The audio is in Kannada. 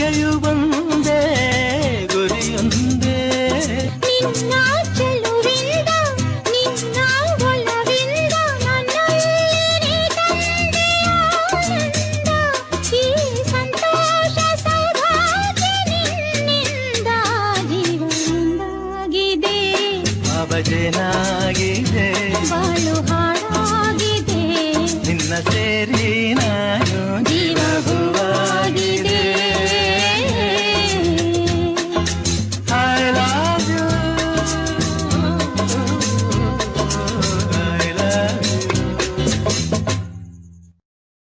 ಆಸೆಯು ಒಂದೇ ಗುರಿಯೊಂದೇ ನಿನ್ನ ಚೆಲುವಿಂದ ನಿನ್ನ ಒಲವಿಂದ ನನ್ನಲ್ಲಿ ತಂದೆ ಆನಂದ ಈ ಸಂತೋಷ ಸೌಭಾಗ್ಯ ನಿನ್ನಿಂದ ಜೀವನದಾಗಿದೆ ಅವಜನಾಗಿದೆ ಬಾಳು ಹಾಡಾಗಿದೆ ನಿನ್ನ ಸೇರಿ ನಾನು ಜೀವವು